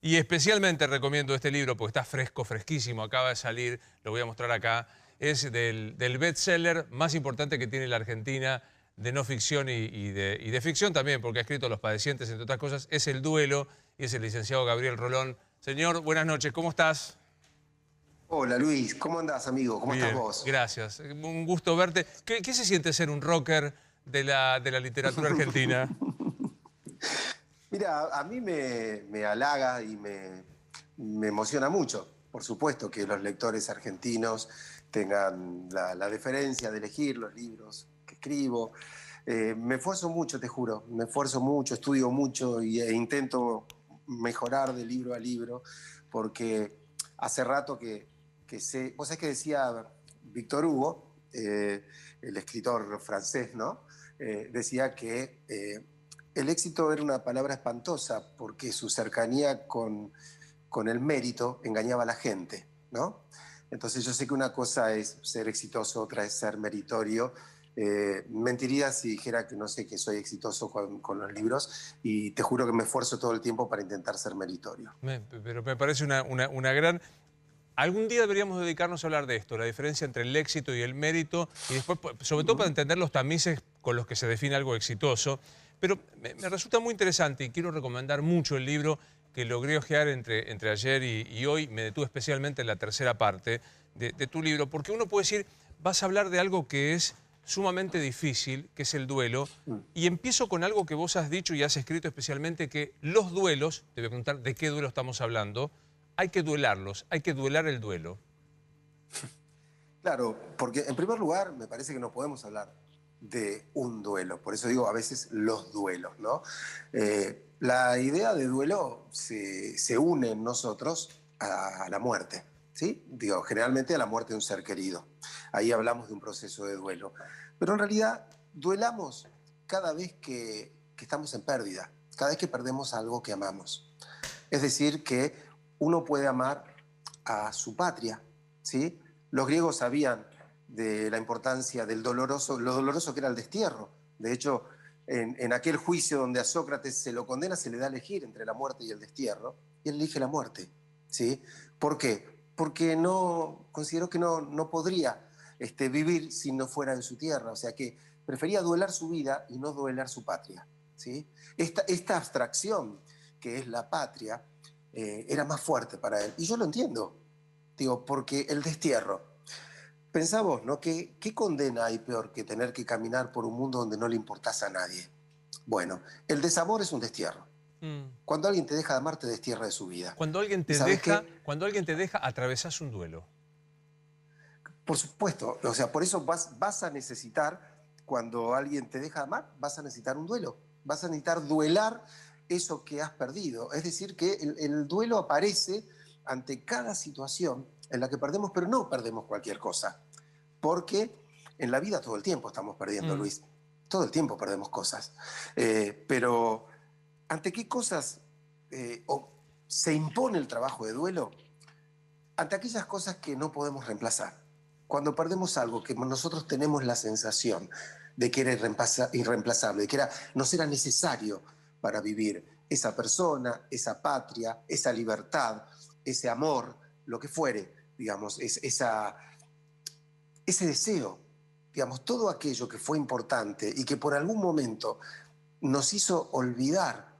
Y especialmente recomiendo este libro porque está fresco, fresquísimo, acaba de salir, lo voy a mostrar acá. Es del bestseller más importante que tiene la Argentina de no ficción y de ficción también, porque ha escrito Los Padecientes, entre otras cosas. Es El Duelo y es el licenciado Gabriel Rolón. Señor, buenas noches, ¿cómo estás? Hola Luis, ¿cómo andás amigo? ¿Cómo estás Bien, vos? gracias. Un gusto verte. ¿Qué se siente ser un rocker de la literatura argentina? Mira, a mí me halaga y me emociona mucho. Por supuesto que los lectores argentinos tengan la deferencia de elegir los libros que escribo. Me esfuerzo mucho, te juro, me esfuerzo mucho, estudio mucho e intento mejorar de libro a libro, porque hace rato que sé, vos sabés que decía Víctor Hugo, el escritor francés, ¿no? Decía que el éxito era una palabra espantosa porque su cercanía con el mérito engañaba a la gente, ¿no? Entonces yo sé que una cosa es ser exitoso, otra es ser meritorio. Mentiría si dijera que no sé que soy exitoso con los libros y te juro que me esfuerzo todo el tiempo para intentar ser meritorio. Pero me parece una gran... Algún día deberíamos dedicarnos a hablar de esto, la diferencia entre el éxito y el mérito, y después, sobre todo para entender los tamices con los que se define algo exitoso. Pero me resulta muy interesante y quiero recomendar mucho el libro que logré hojear entre ayer y hoy. Me detuve especialmente en la tercera parte de tu libro, porque uno puede decir, vas a hablar de algo que es sumamente difícil, que es el duelo, Mm. y empiezo con algo que vos has dicho y has escrito especialmente, que los duelos, te voy a preguntar de qué duelo estamos hablando, hay que duelarlos, hay que duelar el duelo. Claro, porque en primer lugar me parece que no podemos hablar de un duelo, por eso digo a veces los duelos, ¿no? La idea de duelo se une en nosotros a la muerte, ¿sí? Digo, generalmente a la muerte de un ser querido. Ahí hablamos de un proceso de duelo. Pero en realidad duelamos cada vez que estamos en pérdida, cada vez que perdemos algo que amamos. Es decir, que uno puede amar a su patria, ¿sí? Los griegos sabían de la importancia del doloroso, lo doloroso que era el destierro. De hecho, en aquel juicio donde a Sócrates se lo condena, se le da a elegir entre la muerte y el destierro, y él elige la muerte, ¿sí? ¿Por qué? Porque no, consideró que no podría vivir si no fuera en su tierra, o sea que prefería duelar su vida y no duelar su patria, ¿sí? Esta abstracción que es la patria, era más fuerte para él. Y yo lo entiendo, digo, porque el destierro, pensá vos, ¿no? ¿Qué condena hay peor que tener que caminar por un mundo donde no le importás a nadie? Bueno, el desamor es un destierro. Mm. Cuando alguien te deja de amar, te destierra de su vida. ¿Y sabes qué? Cuando alguien te deja, atravesás un duelo. Por supuesto, o sea, por eso vas a necesitar, cuando alguien te deja de amar, vas a necesitar un duelo. Vas a necesitar duelar eso que has perdido. Es decir, que el duelo aparece ante cada situación en la que perdemos, pero no perdemos cualquier cosa. Porque en la vida todo el tiempo estamos perdiendo, Mm. Luis. Todo el tiempo perdemos cosas. Pero ¿ante qué cosas se impone el trabajo de duelo? Ante aquellas cosas que no podemos reemplazar. Cuando perdemos algo que nosotros tenemos la sensación de que era irreemplazable, de que nos era necesario para vivir esa persona, esa patria, esa libertad, ese amor, lo que fuere, digamos, ese deseo, digamos, todo aquello que fue importante y que por algún momento nos hizo olvidar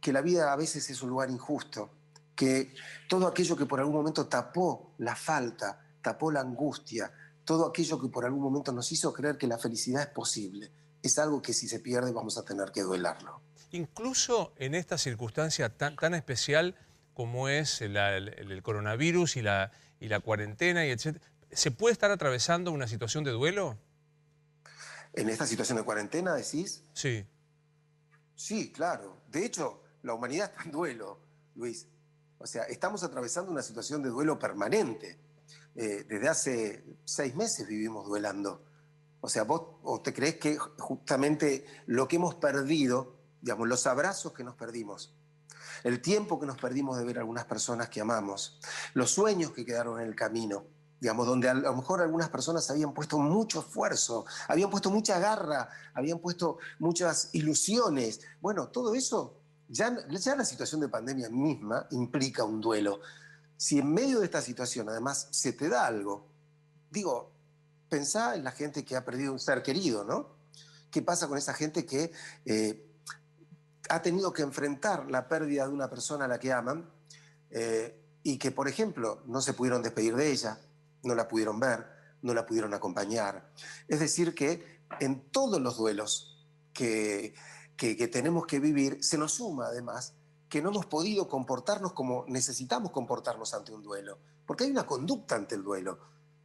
que la vida a veces es un lugar injusto, que todo aquello que por algún momento tapó la falta, tapó la angustia, todo aquello que por algún momento nos hizo creer que la felicidad es posible, es algo que si se pierde vamos a tener que duelarlo. Incluso en esta circunstancia tan especial como es el coronavirus y la cuarentena, y etc., ¿se puede estar atravesando una situación de duelo? En esta situación de cuarentena decís, Sí. sí, claro. De hecho, la humanidad está en duelo, Luis. O sea, estamos atravesando una situación de duelo permanente. Desde hace 6 meses vivimos duelando. O sea, vos o te creés que justamente lo que hemos perdido, digamos, los abrazos que nos perdimos, el tiempo que nos perdimos de ver a algunas personas que amamos, los sueños que quedaron en el camino, digamos, donde a lo mejor algunas personas habían puesto mucho esfuerzo, habían puesto mucha garra, habían puesto muchas ilusiones. Bueno, todo eso Ya la situación de pandemia misma implica un duelo. Si en medio de esta situación además se te da algo, digo, pensá en la gente que ha perdido un ser querido, ¿no? ¿Qué pasa con esa gente que ha tenido que enfrentar la pérdida de una persona a la que aman y que, por ejemplo, no se pudieron despedir de ella, no la pudieron ver, no la pudieron acompañar? Es decir, que en todos los duelos que tenemos que vivir, se nos suma además que no hemos podido comportarnos como necesitamos comportarnos ante un duelo, porque hay una conducta ante el duelo.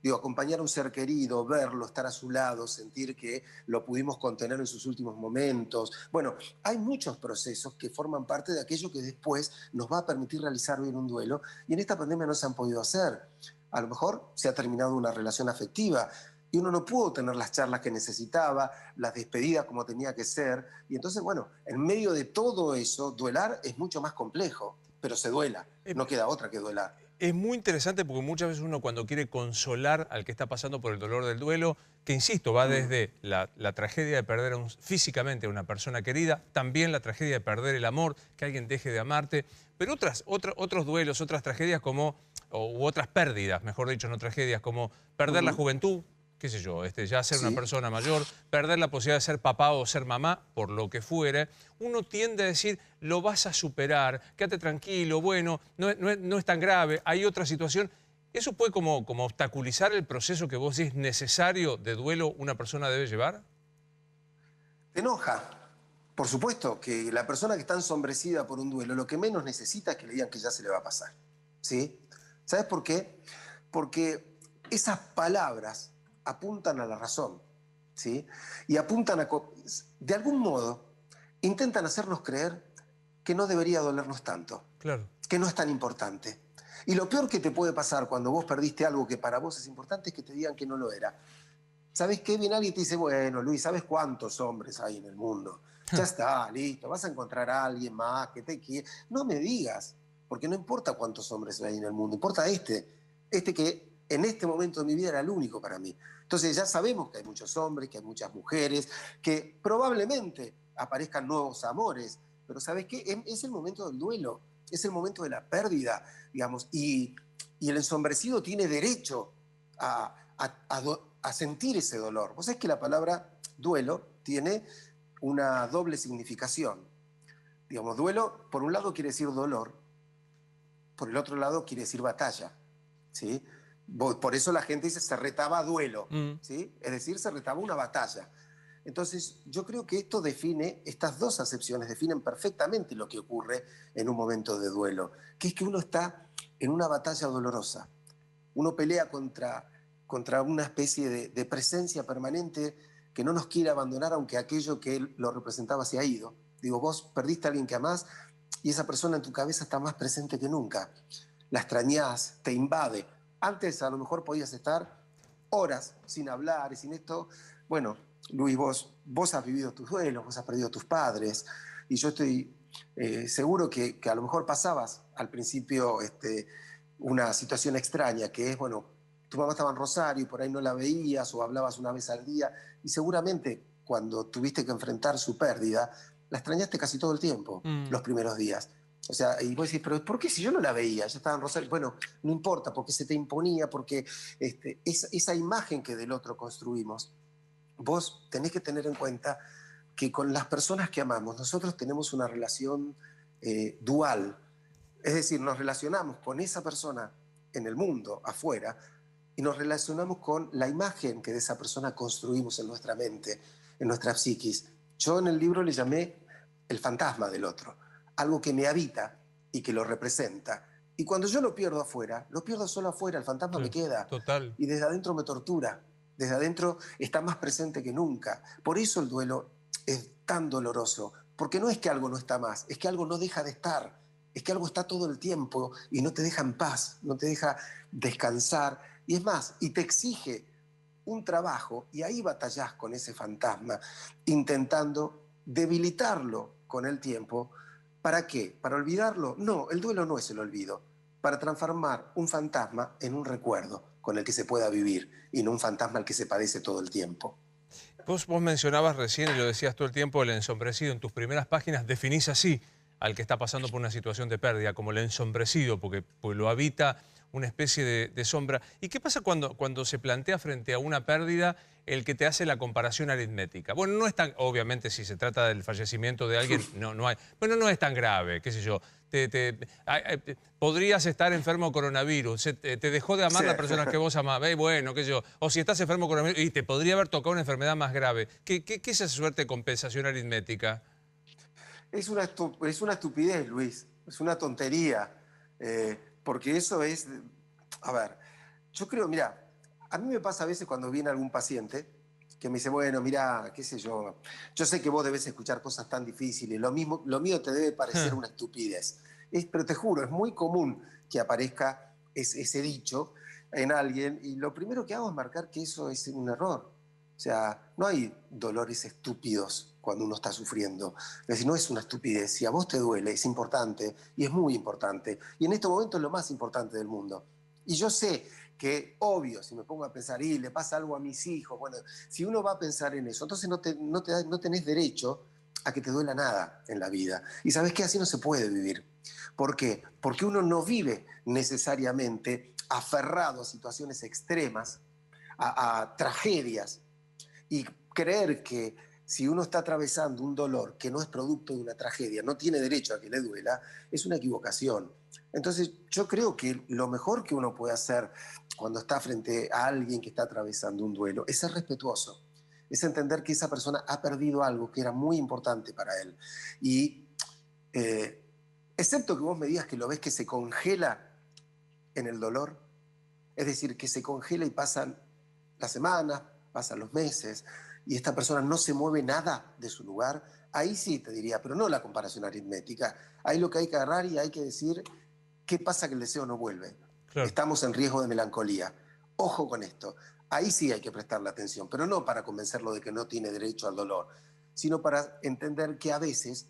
Digo, acompañar a un ser querido, verlo, estar a su lado, sentir que lo pudimos contener en sus últimos momentos. Bueno, hay muchos procesos que forman parte de aquello que después nos va a permitir realizar bien un duelo y en esta pandemia no se han podido hacer. A lo mejor se ha terminado una relación afectiva y uno no pudo tener las charlas que necesitaba, las despedidas como tenía que ser. Y entonces, bueno, en medio de todo eso, duelar es mucho más complejo, pero se duela. Eh, No queda otra que duelar. Es muy interesante porque muchas veces uno cuando quiere consolar al que está pasando por el dolor del duelo, que insisto, va desde la tragedia de perder físicamente a una persona querida, también la tragedia de perder el amor, que alguien deje de amarte, pero otros duelos, otras tragedias como, u otras pérdidas, mejor dicho, no tragedias, como perder la juventud, qué sé yo, ya ser una Sí. persona mayor, perder la posibilidad de ser papá o ser mamá, por lo que fuere, uno tiende a decir, lo vas a superar, quédate tranquilo, bueno, no es tan grave, hay otra situación. ¿Eso puede como obstaculizar el proceso que vos decís necesario de duelo una persona debe llevar? Te enoja. Por supuesto que la persona que está ensombrecida por un duelo, lo que menos necesita es que le digan que ya se le va a pasar. ¿Sí? ¿Sabes por qué? Porque esas palabras apuntan a la razón. ¿Sí? Y apuntan a... De algún modo, intentan hacernos creer que no debería dolernos tanto, Claro. que no es tan importante. Y lo peor que te puede pasar cuando vos perdiste algo que para vos es importante es que te digan que no lo era. ¿Sabes qué? Viene alguien y te dice, bueno, Luis, ¿sabes cuántos hombres hay en el mundo? Ya está, listo, vas a encontrar a alguien más que te quiera. No me digas, porque no importa cuántos hombres hay en el mundo, importa este que en este momento de mi vida era el único para mí. Entonces ya sabemos que hay muchos hombres, que hay muchas mujeres, que probablemente aparezcan nuevos amores, pero ¿sabes qué? Es el momento del duelo, es el momento de la pérdida, digamos, y el ensombrecido tiene derecho a sentir ese dolor. Vos sabés que la palabra duelo tiene una doble significación. Digamos, duelo, por un lado quiere decir dolor, por el otro lado quiere decir batalla. ¿Sí? Por eso la gente dice se retaba duelo, Mm. ¿sí? Es decir, se retaba una batalla. Entonces, yo creo que esto define, estas dos acepciones definen perfectamente lo que ocurre en un momento de duelo, que es que uno está en una batalla dolorosa. Uno pelea contra una especie de presencia permanente que no nos quiere abandonar, aunque aquello que él lo representaba se ha ido. Digo, vos perdiste a alguien que amás y esa persona en tu cabeza está más presente que nunca. La extrañás, te invade. Antes a lo mejor podías estar horas sin hablar y sin esto. Bueno, Luis, vos has vivido tus duelos, vos has perdido a tus padres y yo estoy seguro que a lo mejor pasabas al principio una situación extraña, que es, bueno, tu mamá estaba en Rosario y por ahí no la veías o hablabas una vez al día y seguramente cuando tuviste que enfrentar su pérdida, la extrañaste casi todo el tiempo, Mm. los primeros días. O sea, y vos decís, pero ¿por qué si yo no la veía? Ya estaba en Rosario. Bueno, no importa, porque se te imponía, porque esa imagen que del otro construimos, vos tenés que tener en cuenta que con las personas que amamos, nosotros tenemos una relación dual. Es decir, nos relacionamos con esa persona en el mundo, afuera, y nos relacionamos con la imagen que de esa persona construimos en nuestra mente, en nuestra psiquis. Yo en el libro le llamé el fantasma del otro, algo que me habita y que lo representa. Y cuando yo lo pierdo afuera, lo pierdo solo afuera, el fantasma me Sí, queda total. y desde adentro me tortura, desde adentro está más presente que nunca. Por eso el duelo es tan doloroso, porque no es que algo no está más, es que algo no deja de estar, es que algo está todo el tiempo y no te deja en paz, no te deja descansar, y es más, y te exige un trabajo, y ahí batallás con ese fantasma, intentando debilitarlo con el tiempo. ¿Para qué? ¿Para olvidarlo? No, el duelo no es el olvido. Para transformar un fantasma en un recuerdo con el que se pueda vivir y no un fantasma al que se padece todo el tiempo. Vos mencionabas recién, y lo decías todo el tiempo, el ensombrecido. En tus primeras páginas definís así al que está pasando por una situación de pérdida, como el ensombrecido, porque lo habita una especie de sombra. ¿Y qué pasa cuando se plantea frente a una pérdida el que te hace la comparación aritmética? Bueno, no es tan, obviamente si se trata del fallecimiento de alguien, no hay, bueno, no es tan grave, qué sé yo. Podrías estar enfermo de coronavirus, te dejó de amar Sí. la persona que vos amabas, bueno, qué sé yo. O si estás enfermo de coronavirus y te podría haber tocado una enfermedad más grave. ¿Qué es esa suerte de compensación aritmética? Es una estupidez, Luis, es una tontería, porque eso es, a ver, yo creo, mira, a mí me pasa a veces cuando viene algún paciente que me dice, bueno, mira, qué sé yo sé que vos debes escuchar cosas tan difíciles, lo mismo, lo mío te debe parecer una estupidez. Pero te juro, es muy común que aparezca ese dicho en alguien y lo primero que hago es marcar que eso es un error. O sea, no hay dolores estúpidos cuando uno está sufriendo. Es decir, no es una estupidez. Si a vos te duele, es importante y es muy importante. Y en este momento es lo más importante del mundo. Y yo sé que, obvio, si me pongo a pensar, y le pasa algo a mis hijos, bueno, si uno va a pensar en eso, entonces no tenés derecho a que te duela nada en la vida. Y sabes qué, así no se puede vivir. ¿Por qué? Porque uno no vive necesariamente aferrado a situaciones extremas, a tragedias, y creer que si uno está atravesando un dolor que no es producto de una tragedia, no tiene derecho a que le duela, es una equivocación. Entonces yo creo que lo mejor que uno puede hacer cuando está frente a alguien que está atravesando un duelo es ser respetuoso, es entender que esa persona ha perdido algo que era muy importante para él. Y eh, excepto que vos me digas que lo ves que se congela en el dolor, es decir, que se congela y pasan las semanas, pasan los meses, y esta persona no se mueve nada de su lugar, ahí sí te diría, pero no la comparación aritmética. Ahí lo que hay que agarrar y hay que decir, ¿qué pasa que el deseo no vuelve? Claro. Estamos en riesgo de melancolía. Ojo con esto. Ahí sí hay que prestarle atención, pero no para convencerlo de que no tiene derecho al dolor, sino para entender que a veces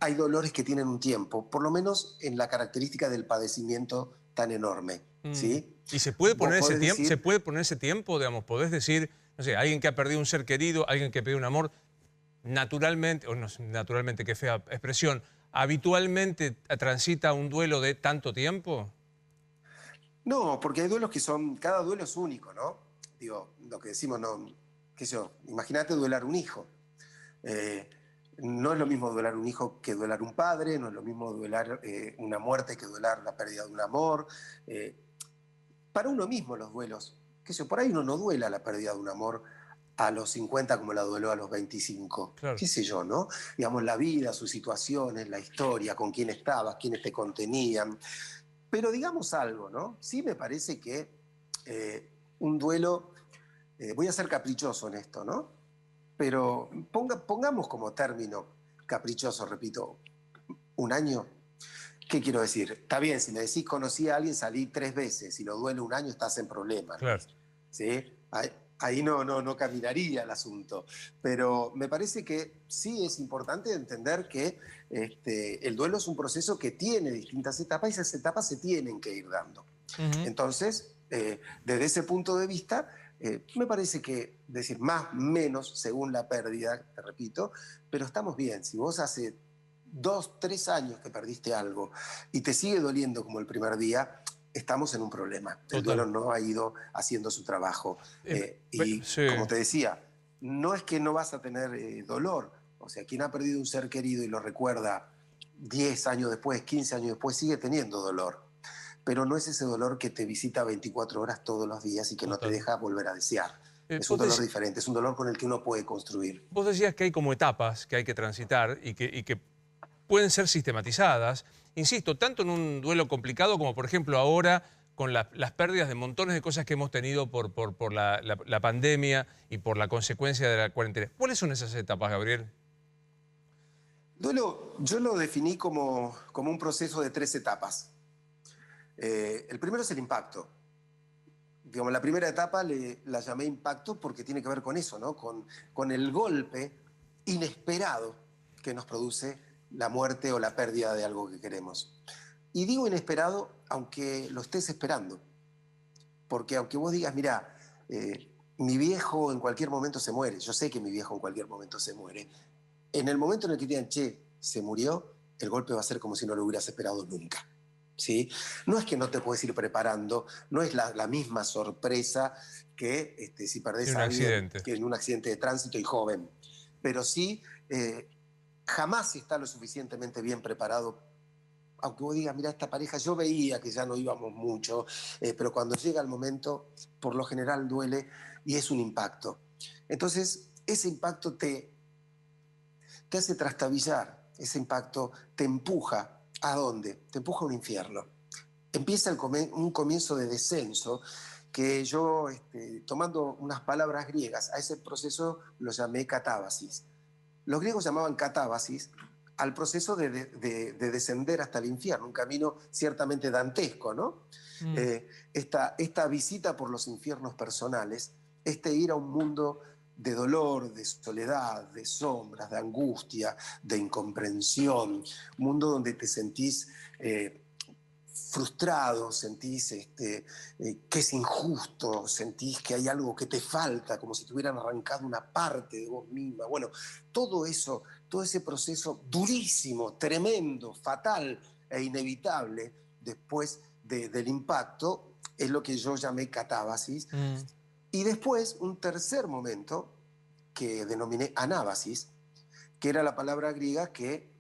hay dolores que tienen un tiempo, por lo menos en la característica del padecimiento tan enorme. ¿Sí? ¿Y se puede Vos poner ese podés tiempo? ¿Se decir, puede poner ese tiempo, digamos? Podés decir, no sé, alguien que ha perdido un ser querido, alguien que perdió un amor, naturalmente, o no sé, naturalmente, qué fea expresión, habitualmente transita un duelo de tanto tiempo. no, porque hay duelos que son, cada duelo es único, ¿no? Digo, lo que decimos, no, qué sé yo, imagínate duelar un hijo. Eh, no es lo mismo duelar un hijo que duelar un padre, no es lo mismo duelar una muerte que duelar la pérdida de un amor. Eh, para uno mismo los duelos, qué sé yo, por ahí uno no duela la pérdida de un amor a los 50 como la dueló a los 25, Claro. qué sé yo, ¿no? Digamos, la vida, sus situaciones, la historia, con quién estabas, quiénes te contenían. Pero digamos algo, ¿no? Sí me parece que un duelo, voy a ser caprichoso en esto, ¿no? Pero pongamos como término caprichoso, repito, un año. ¿Qué quiero decir? Está bien, si me decís conocí a alguien, salí 3 veces, si lo duele un año estás en problemas, Claro. Luis. ¿Sí? Ahí no caminaría el asunto. Pero me parece que sí es importante entender que el duelo es un proceso que tiene distintas etapas y esas etapas se tienen que ir dando. Ujú. Entonces, desde ese punto de vista, me parece que decir más, menos, según la pérdida, te repito, pero estamos bien. Si vos hace 2, 3 años que perdiste algo y te sigue doliendo como el primer día, estamos en un problema. El duelo Total. no ha ido haciendo su trabajo. Y Sí. como te decía, no es que no vas a tener dolor. O sea, quien ha perdido un ser querido y lo recuerda 10 años después, 15 años después, sigue teniendo dolor, pero no es ese dolor que te visita 24 horas todos los días y que no te Total. deja volver a desear. Es un Vos, dolor diferente, es un dolor con el que uno puede construir. vos decías que hay como etapas que hay que transitar y que pueden ser sistematizadas, insisto, tanto en un duelo complicado como por ejemplo ahora con las pérdidas de montones de cosas que hemos tenido por la pandemia y por la consecuencia de la cuarentena. ¿Cuáles son esas etapas, Gabriel? Duelo, yo lo definí como un proceso de 3 etapas. El primero es el impacto. Digamos, la primera etapa la llamé impacto porque tiene que ver con eso, ¿no? Con el golpe inesperado que nos produce la muerte o la pérdida de algo que queremos. Y digo inesperado aunque lo estés esperando. Porque aunque vos digas, mira, mi viejo en cualquier momento se muere, yo sé que mi viejo en cualquier momento se muere, en el momento en el que digan, che, se murió, el golpe va a ser como si no lo hubieras esperado nunca. ¿Sí? No es que no te puedes ir preparando, no es la misma sorpresa que si Sí, perdés un a alguien accidente. que en un accidente de tránsito y joven. Pero sí, jamás está lo suficientemente bien preparado. Aunque vos digas, mira, esta pareja, yo veía que ya no íbamos mucho, pero cuando llega el momento, por lo general duele y es un impacto. Entonces, ese impacto te hace trastabillar, ese impacto te empuja. ¿A dónde? Te empuja a un infierno. Empieza un comienzo de descenso que yo, tomando unas palabras griegas, a ese proceso lo llamé catábasis. Los griegos llamaban catábasis al proceso de descender hasta el infierno, un camino ciertamente dantesco, ¿no? Mm. Esta visita por los infiernos personales, ir a un mundo de dolor, de soledad, de sombras, de angustia, de incomprensión, un mundo donde te sentís frustrado, sentís que es injusto, sentís que hay algo que te falta, como si te hubieran arrancado una parte de vos misma. Bueno, todo eso, todo ese proceso durísimo, tremendo, fatal e inevitable después del impacto, es lo que yo llamé catábasis. Mm. Y después, un tercer momento que denominé anábasis, que era la palabra griega que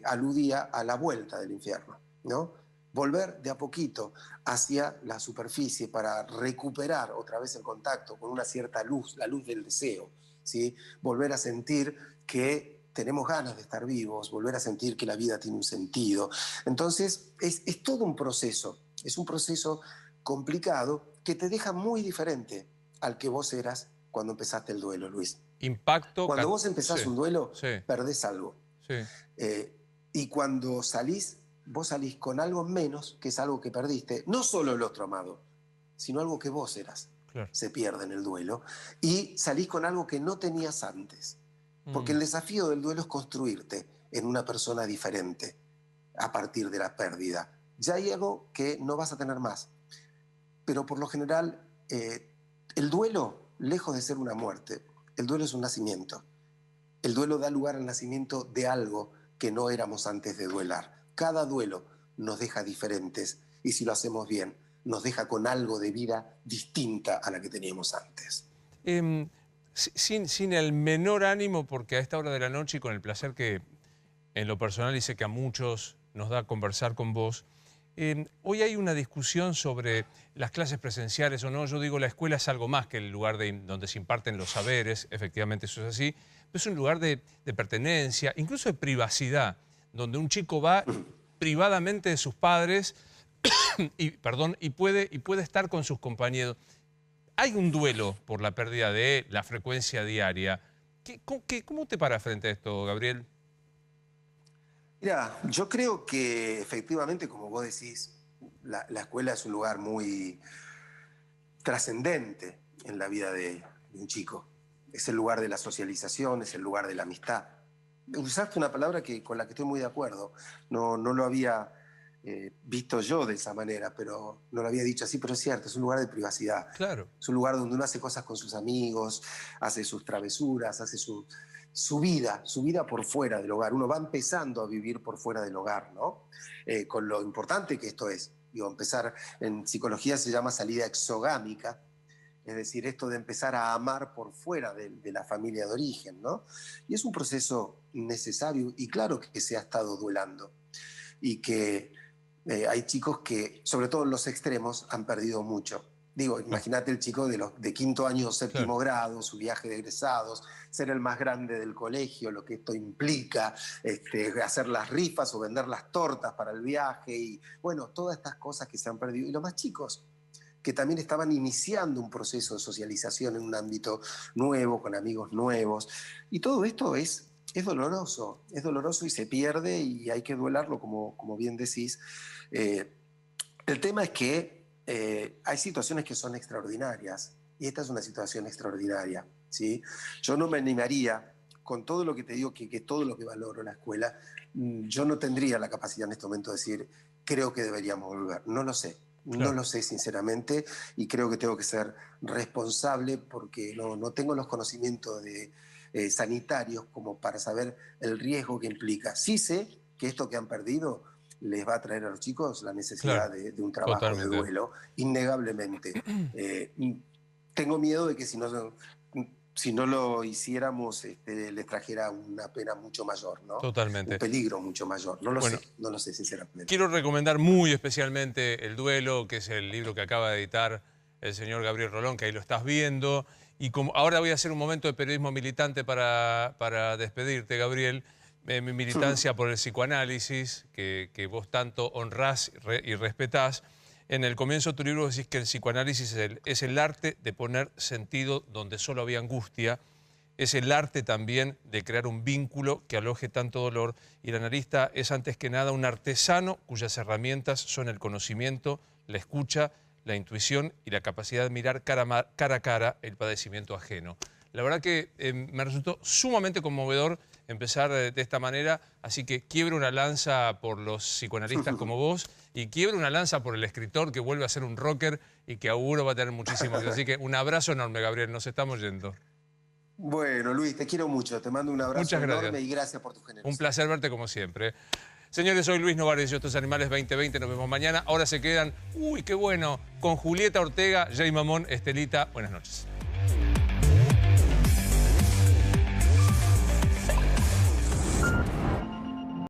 aludía a la vuelta del infierno, ¿no? Volver de a poquito hacia la superficie para recuperar otra vez el contacto con una cierta luz, la luz del deseo, ¿sí? Volver a sentir que tenemos ganas de estar vivos, volver a sentir que la vida tiene un sentido. Entonces, es todo un proceso, es un proceso complicado que te deja muy diferente al que vos eras cuando empezaste el duelo, Luis. Impacto. Cuando vos Sí, empezás un duelo, sí, perdés algo. sí, Eh, y cuando salís, vos salís con algo menos, que es algo que perdiste, no solo el otro amado, sino algo que vos eras. claro. Se pierde en el duelo. Y salís con algo que no tenías antes. Porque Mm. el desafío del duelo es construirte en una persona diferente a partir de la pérdida. Ya hay algo que no vas a tener más. Pero por lo general, el duelo, lejos de ser una muerte, el duelo es un nacimiento. El duelo da lugar al nacimiento de algo que no éramos antes de duelar. Cada duelo nos deja diferentes y si lo hacemos bien, nos deja con algo de vida distinta a la que teníamos antes. Sin el menor ánimo, porque a esta hora de la noche y con el placer que en lo personal y sé que a muchos nos da conversar con vos, hoy hay una discusión sobre las clases presenciales o no. Yo digo, la escuela es algo más que el lugar donde se imparten los saberes, efectivamente eso es así, pero es un lugar de pertenencia, incluso de privacidad, donde un chico va privadamente de sus padres y puede estar con sus compañeros. Hay un duelo por la pérdida de la frecuencia diaria. ¿Cómo te paras frente a esto, Gabriel? Mira, yo creo que efectivamente, como vos decís, la escuela es un lugar muy trascendente en la vida de un chico. Es el lugar de la socialización, es el lugar de la amistad. Usaste una palabra con la que estoy muy de acuerdo. No lo había visto yo de esa manera, pero no lo había dicho así, pero es cierto, es un lugar de privacidad. Claro. Es un lugar donde uno hace cosas con sus amigos, hace sus travesuras, hace su vida por fuera del hogar. Uno va empezando a vivir por fuera del hogar, ¿no? Con lo importante que esto es. Digo, empezar, en psicología se llama salida exogámica, es decir, esto de empezar a amar por fuera de la familia de origen, ¿no? Y es un proceso necesario y claro que se ha estado duelando y que hay chicos que, sobre todo en los extremos, han perdido mucho. Digo, Claro, imagínate el chico de quinto año o claro. séptimo grado, su viaje de egresados, ser el más grande del colegio, lo que esto implica, hacer las rifas o vender las tortas para el viaje y, bueno, todas estas cosas que se han perdido. Y los más chicos, que también estaban iniciando un proceso de socialización en un ámbito nuevo, con amigos nuevos. Y todo esto es doloroso y se pierde y hay que duelarlo, como bien decís. Eh, el tema es que hay situaciones que son extraordinarias y esta es una situación extraordinaria, ¿sí? Yo no me animaría, con todo lo que te digo, que todo lo que valoro en la escuela, yo no tendría la capacidad en este momento de decir, creo que deberíamos volver. No lo sé. No Claro. lo sé sinceramente y creo que tengo que ser responsable porque no tengo los conocimientos sanitarios como para saber el riesgo que implica. Sí sé que esto que han perdido les va a traer a los chicos la necesidad Claro, de un trabajo totalmente. de duelo, innegablemente. Tengo miedo de que si no lo hiciéramos, les trajera una pena mucho mayor, ¿no? Un Totalmente. peligro mucho mayor. No lo Bueno, sé, no lo sé, sinceramente. quiero recomendar muy especialmente El Duelo, que es el libro que acaba de editar el señor Gabriel Rolón, que ahí lo estás viendo. Y como ahora voy a hacer un momento de periodismo militante para despedirte, Gabriel. Mi militancia por el psicoanálisis, que vos tanto honrás y respetás. En el comienzo de tu libro decís que el psicoanálisis es el arte de poner sentido donde solo había angustia. Es el arte también de crear un vínculo que aloje tanto dolor. Y el analista es antes que nada un artesano cuyas herramientas son el conocimiento, la escucha, la intuición y la capacidad de mirar cara a cara el padecimiento ajeno. La verdad que me resultó sumamente conmovedor empezar de esta manera, así que quiebro una lanza por los psicoanalistas como vos y quiebro una lanza por el escritor que vuelve a ser un rocker y que auguro va a tener muchísimo. Así que un abrazo enorme, Gabriel, nos estamos yendo. Bueno, Luis, te quiero mucho, te mando un abrazo Muchas gracias. enorme y gracias por tu generosidad. Un placer verte como siempre. Señores, soy Luis Novares y estos Animales 2020. Nos vemos mañana. Ahora se quedan, uy, qué bueno, con Julieta Ortega, Jay Mamón, Estelita. Buenas noches.